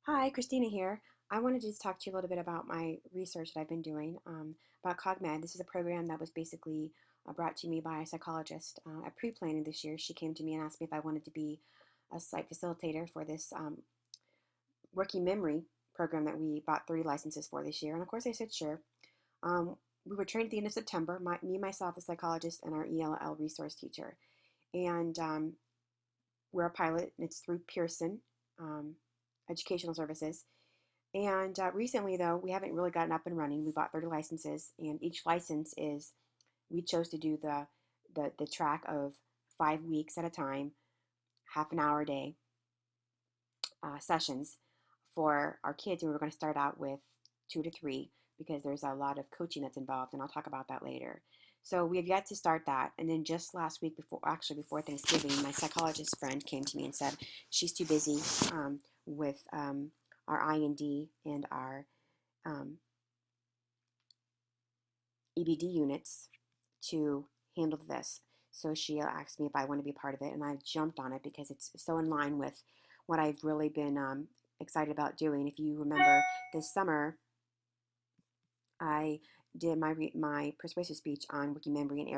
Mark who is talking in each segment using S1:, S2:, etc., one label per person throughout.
S1: Hi, Christina here. I wanted to just talk to you a little bit about my research that I've been doing about Cogmed. This is a program that was basically brought to me by a psychologist at pre-planning this year. She came to me and asked me if I wanted to be a site facilitator for this working memory program that we bought 3 licenses for this year. And of course, I said sure. Um, we were trained at the end of September, me, myself, the psychologist, and our ELL resource teacher. And we're a pilot, and it's through Pearson um, Educational Services. And recently, though, we haven't really gotten up and running. We bought 30 licenses, and each license is, we chose to do the track of 5 weeks at a time, half an hour a day sessions for our kids. And we were going to start out with 2 to 3 because there's a lot of coaching that's involved, and I'll talk about that later. So we have yet to start that. And then just last week, before Thanksgiving, my psychologist friend came to me and said she's too busy with our I&D and our um, EBD units to handle this. So she asked me if I want to be a part of it, and I jumped on it because it's so in line with what I've really been excited about doing. If you remember, this summer I did my persuasive speech on working memory and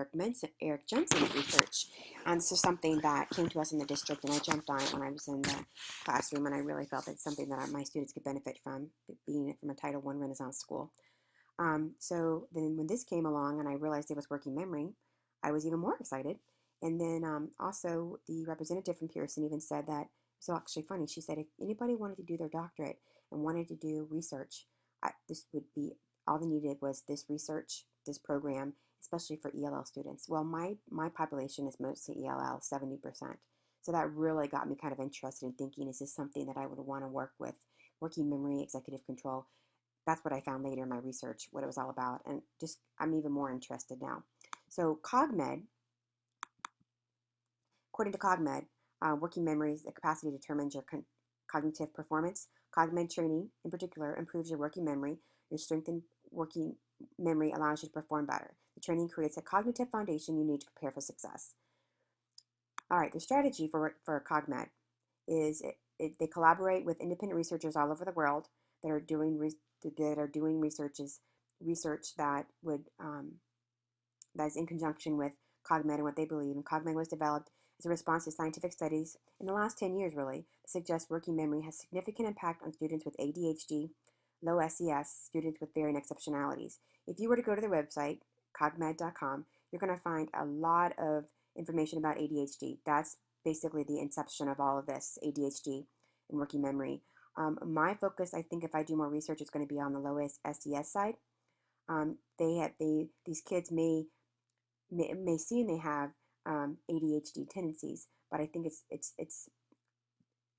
S1: Eric Jensen's research. And so something that came to us in the district, and I jumped on it when I was in the classroom, and I really felt it's something that my students could benefit from, being from a Title I Renaissance school. So then when this came along and I realized it was working memory, I was even more excited. And then also the representative from Pearson even said that, so actually funny, she said if anybody wanted to do their doctorate and wanted to do research, this would be, all they needed was this research, this program, especially for ELL students. Well, my population is mostly ELL, 70%. So that really got me kind of interested in thinking, is this something that I would want to work with? Working memory, executive control. That's what I found later in my research, what it was all about. And just, I'm even more interested now. So Cogmed, according to Cogmed, working memory is the capacity determines your cognitive performance. Cogmed training, in particular, improves your working memory. Your strengthened working memory allows you to perform better. The training creates a cognitive foundation you need to prepare for success. All right, the strategy for Cogmed is they collaborate with independent researchers all over the world that are doing research that would that is in conjunction with Cogmed and what they believe. And Cogmed was developed as a response to scientific studies in the last 10 years, really, that suggest working memory has significant impact on students with ADHD, low SES, students with varying exceptionalities. If you were to go to their website, cogmed.com, you're going to find a lot of information about ADHD. That's basically the inception of all of this, ADHD and working memory. My focus, I think, if I do more research, is going to be on the low SES side. These kids may seem they have ADHD tendencies, but I think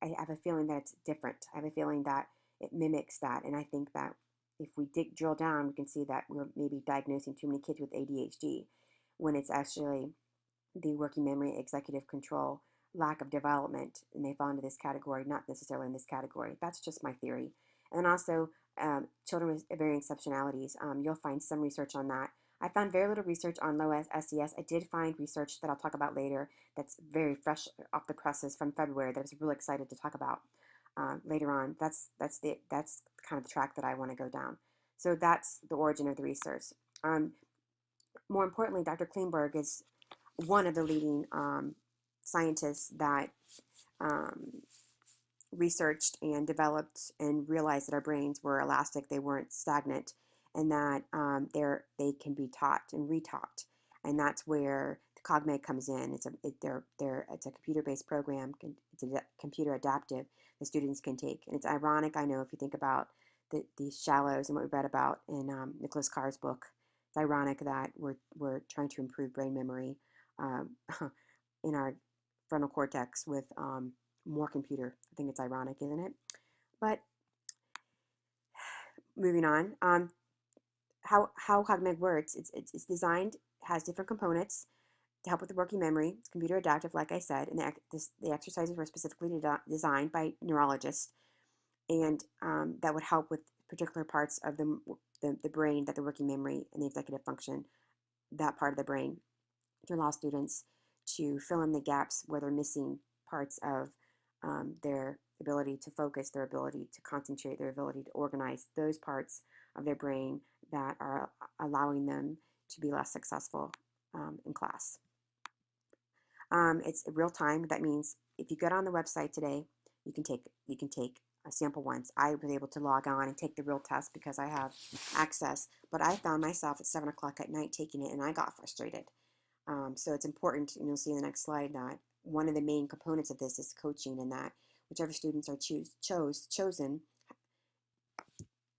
S1: I have a feeling that it's different. I have a feeling that it mimics that, and I think that if we drill down, we can see that we're maybe diagnosing too many kids with ADHD when it's actually the working memory, executive control, lack of development, and they fall into this category, not necessarily in this category. That's just my theory. And then also, children with varying exceptionalities, you'll find some research on that. I found very little research on low SES. I did find research that I'll talk about later that's very fresh off the presses from February that I was really excited to talk about later on. That's kind of the track that I want to go down. So that's the origin of the research. More importantly, Dr. Kleinberg is one of the leading scientists that um, researched and developed and realized that our brains were elastic, they weren't stagnant, and that they can be taught and retaught. And that's where the Cogmed comes in. It's a computer-based program. It's a computer adaptive the students can take. And it's ironic, I know, if you think about these shallows and what we read about in Nicholas Carr's book. It's ironic that we're trying to improve brain memory um, in our frontal cortex with more computer. I think it's ironic, isn't it? But moving on, how Cogmed works, it's designed, has different components to help with the working memory. It's computer adaptive, like I said, and the exercises were specifically designed by neurologists, and that would help with particular parts of the brain, that the working memory and the executive function, that part of the brain, to allow students to fill in the gaps where they're missing parts of their ability to focus, their ability to concentrate, their ability to organize, those parts of their brain that are allowing them to be less successful in class. It's real time. That means if you get on the website today, you can take sample ones. I was able to log on and take the real test because I have access, but I found myself at 7 o'clock at night taking it, and I got frustrated. So it's important, and you'll see in the next slide that one of the main components of this is coaching, and that whichever students are chosen,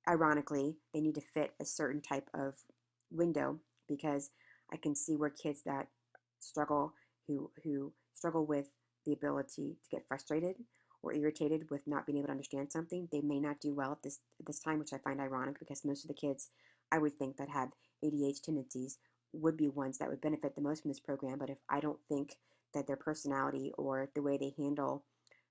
S1: ironically, they need to fit a certain type of window, because I can see where kids that struggle, who struggle with the ability to get frustrated or irritated with not being able to understand something, they may not do well at this time, which I find ironic, because most of the kids I would think that have ADHD tendencies would be ones that would benefit the most from this program. But if I don't think that their personality or the way they handle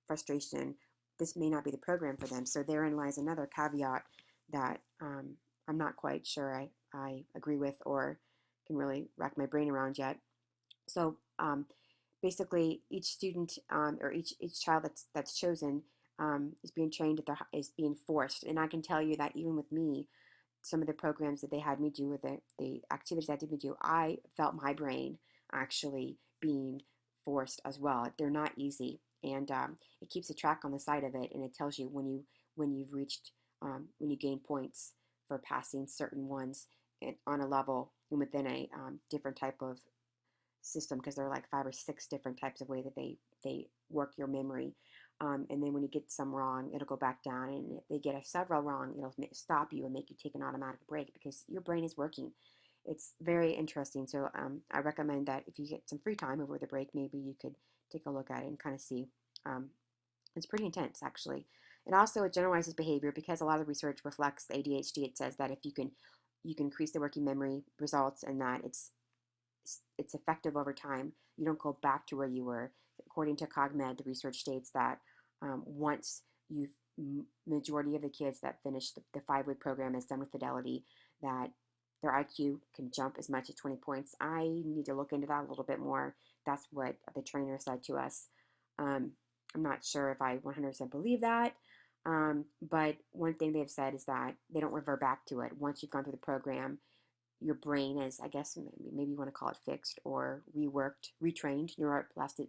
S1: frustration, this may not be the program for them. So therein lies another caveat that I'm not quite sure I agree with or can really rack my brain around yet. So basically, each student or each child that's chosen is being trained is being forced. And I can tell you that even with me, some of the programs that they had me do, or the activities that did me do, I felt my brain actually being forced as well. They're not easy, and it keeps a track on the side of it, and it tells you when you've reached when you gain points for passing certain ones on a level and within a different type of system, because there are like 5 or 6 different types of way that they work your memory. And then when you get some wrong, it'll go back down, and if they get several wrong, it'll stop you and make you take an automatic break because your brain is working. It's very interesting. So I recommend that if you get some free time over the break, maybe you could take a look at it and kind of see. Um, it's pretty intense, actually. And also, it generalizes behavior, because a lot of research reflects the ADHD. It says that if you can increase the working memory results, and that it's effective over time. You don't go back to where you were. According to Cogmed, the research states that once you've majority of the kids that finish the 5-week program is done with fidelity, that their IQ can jump as much as 20 points. I need to look into that a little bit more. That's what the trainer said to us. I'm not sure if I 100% believe that, but one thing they've said is that they don't revert back to it. Once you've gone through the program, your brain is, I guess, maybe you want to call it fixed or reworked, retrained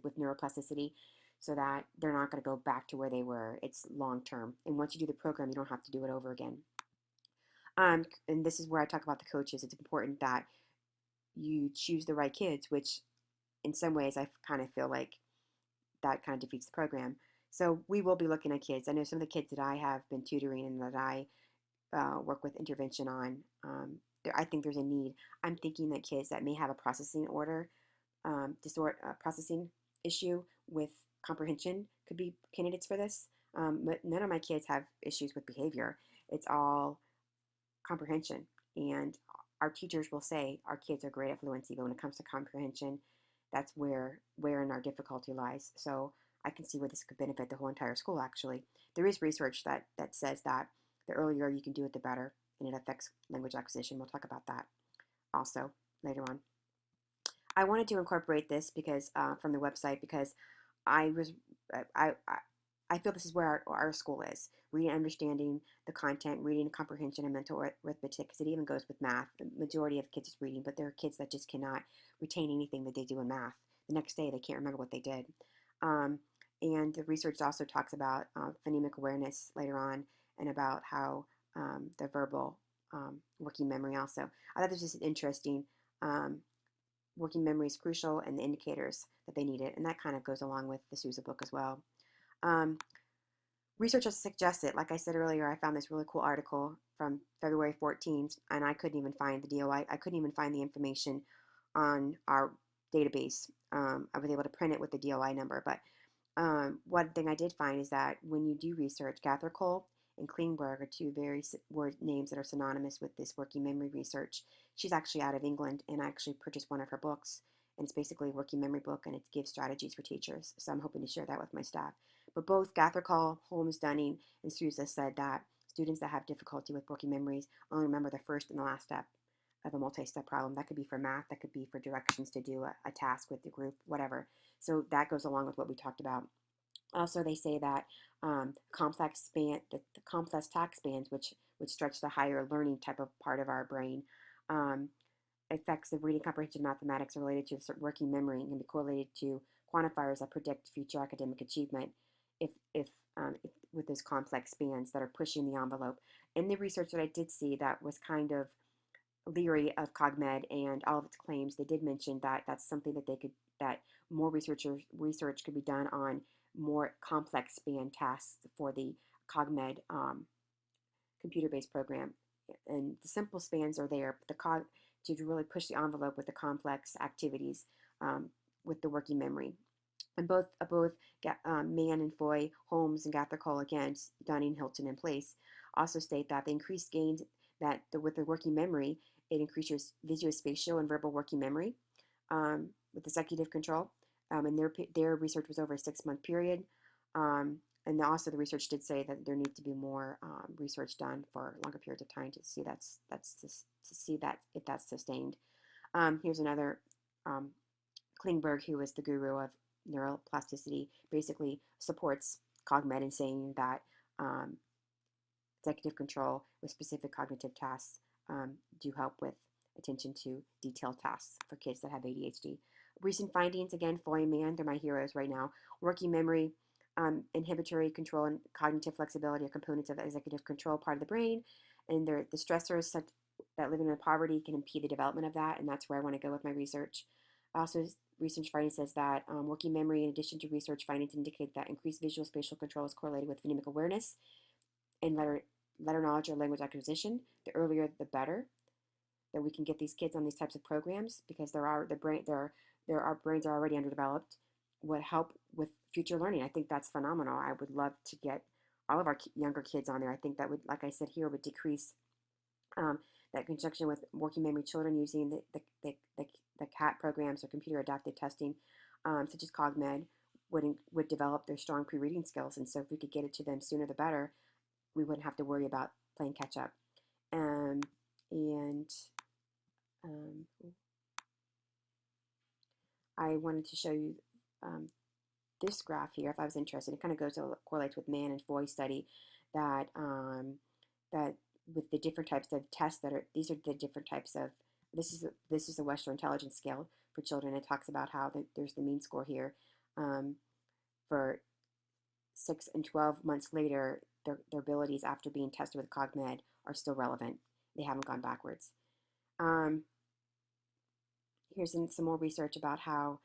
S1: with neuroplasticity, so that they're not going to go back to where they were. It's long term. And once you do the program, you don't have to do it over again. And this is where I talk about the coaches. It's important that you choose the right kids, which in some ways I kind of feel like that kind of defeats the program. So we will be looking at kids. I know some of the kids that I have been tutoring and that I work with intervention on. I think there's a need. I'm thinking that kids that may have a processing processing issue with comprehension could be candidates for this. But none of my kids have issues with behavior. It's all comprehension. And our teachers will say our kids are great at fluency, but when it comes to comprehension, that's wherein our difficulty lies. So I can see where this could benefit the whole entire school, actually. There is research that says that the earlier you can do it, the better, and it affects language acquisition. We'll talk about that also later on. I wanted to incorporate this because from the website, because I was I I feel this is where our school is. Reading, understanding the content, reading, comprehension, and mental arithmetic, because it even goes with math. The majority of kids is reading, but there are kids that just cannot retain anything that they do in math. The next day, they can't remember what they did. Um, and the research also talks about phonemic awareness later on, and about how the verbal working memory also. I thought this was interesting. Um, Working memory is crucial, and the indicators that they need it. And that kind of goes along with the Sousa book as well. Um, Research has suggested, like I said earlier, I found this really cool article from February 14th, and I couldn't even find the DOI. I couldn't even find the information on our database. I was able to print it with the DOI number, but one thing I did find is that when you do research, Gathercole and Klingberg are two very word names that are synonymous with this working memory research. She's actually out of England, and I actually purchased one of her books, and it's basically a working memory book, and it gives strategies for teachers. So I'm hoping to share that with my staff. But both Gathercole, Holmes, Dunning, and Sousa said that students that have difficulty with working memories only remember the first and the last step of a multi-step problem. That could be for math, that could be for directions to do a task with the group, whatever. So that goes along with what we talked about Also, they say that the complex task bands, which stretch the higher learning type of part of our brain, um, effects of reading comprehension mathematics are related to working memory and can be correlated to quantifiers that predict future academic achievement if with those complex bands that are pushing the envelope. In the research that I did see that was kind of leery of Cogmed and all of its claims, they did mention that that's something that more research could be done on more complex band tasks for the Cogmed computer-based program. And the simple spans are there, but to really push the envelope with the complex activities um, with the working memory. And both Mann and Foy, Holmes and Gathercole, again, Dunning, Hilton, and Place, also state that the increased gains with the working memory, it increases visuospatial and verbal working memory with executive control. And their research was over a 6-month period. And also the research did say that there needs to be more research done for longer periods of time to see to see that if that's sustained. Here's another Klingberg, who is the guru of neuroplasticity, basically supports Cogmed in saying that executive control with specific cognitive tasks do help with attention to detailed tasks for kids that have ADHD. Recent findings, again, Foy and Mann, they're my heroes right now. Working memory, inhibitory control, and cognitive flexibility are components of the executive control part of the brain. And the stressors such that living in poverty can impede the development of that, and that's where I want to go with my research. Also, research findings says that working memory, in addition to research findings, indicate that increased visual spatial control is correlated with phonemic awareness and letter knowledge or language acquisition. The earlier, the better. That we can get these kids on these types of programs because our brains are already underdeveloped. Would help with future learning. I think that's phenomenal. I would love to get all of our younger kids on there. I think that would, like I said here, would decrease that conjunction with working memory children using the CAT programs or computer adaptive testing, such as Cogmed, would develop their strong pre-reading skills. And so if we could get it to them sooner, the better. We wouldn't have to worry about playing catch up. And I wanted to show you this graph here, if I was interested. It kind of correlates with Mann and Foy study that that with the different types of tests these are the different types of this is the Western Intelligence Scale for children. It talks about how there's the mean score here for 6 and 12 months later. Their abilities after being tested with Cogmed are still relevant. They haven't gone backwards. Here's some more research about how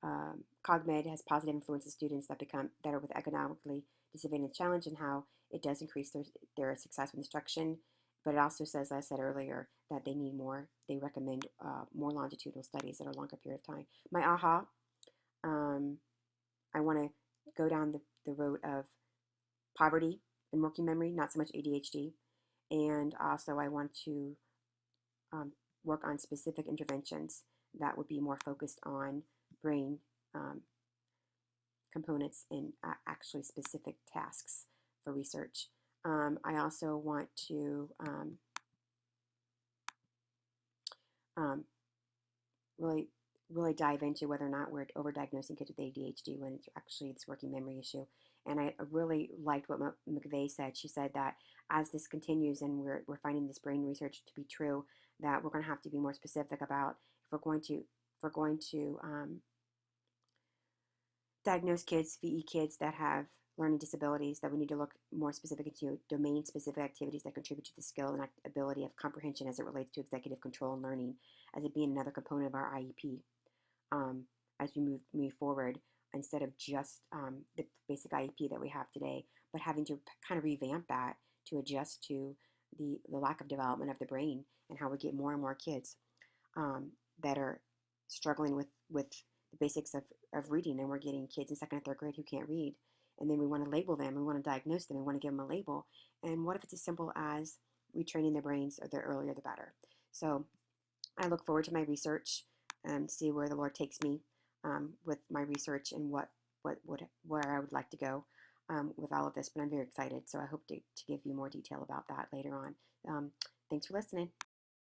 S1: Cogmed has positive influence on students that are with economically disadvantaged challenge and how it does increase their success with instruction. But it also says, as I said earlier, that they need more. They recommend more longitudinal studies that are longer period of time. My aha, I want to go down the road of poverty and working memory, not so much ADHD. And also I want to work on specific interventions that would be more focused on brain components and actually specific tasks for research. I also want to really dive into whether or not we're overdiagnosing kids with ADHD when it's actually this working memory issue. And I really liked what McVeigh said. She said that as this continues and we're finding this brain research to be true, that we're going to have to be more specific about if we're going to diagnose kids, VE kids that have learning disabilities, that we need to look more specific into domain-specific activities that contribute to the skill and ability of comprehension as it relates to executive control and learning, as it being another component of our IEP as we move forward, instead of just the basic IEP that we have today, but having to kind of revamp that to adjust to the lack of development of the brain and how we get more and more kids that are struggling with the basics of reading, and we're getting kids in 2nd and 3rd grade who can't read, and then we want to label them, we want to diagnose them, we want to give them a label, and what if it's as simple as retraining their brains, or the earlier the better. So I look forward to my research and see where the Lord takes me with my research and where I would like to go with all of this, but I'm very excited, so I hope to give you more detail about that later on. Thanks for listening.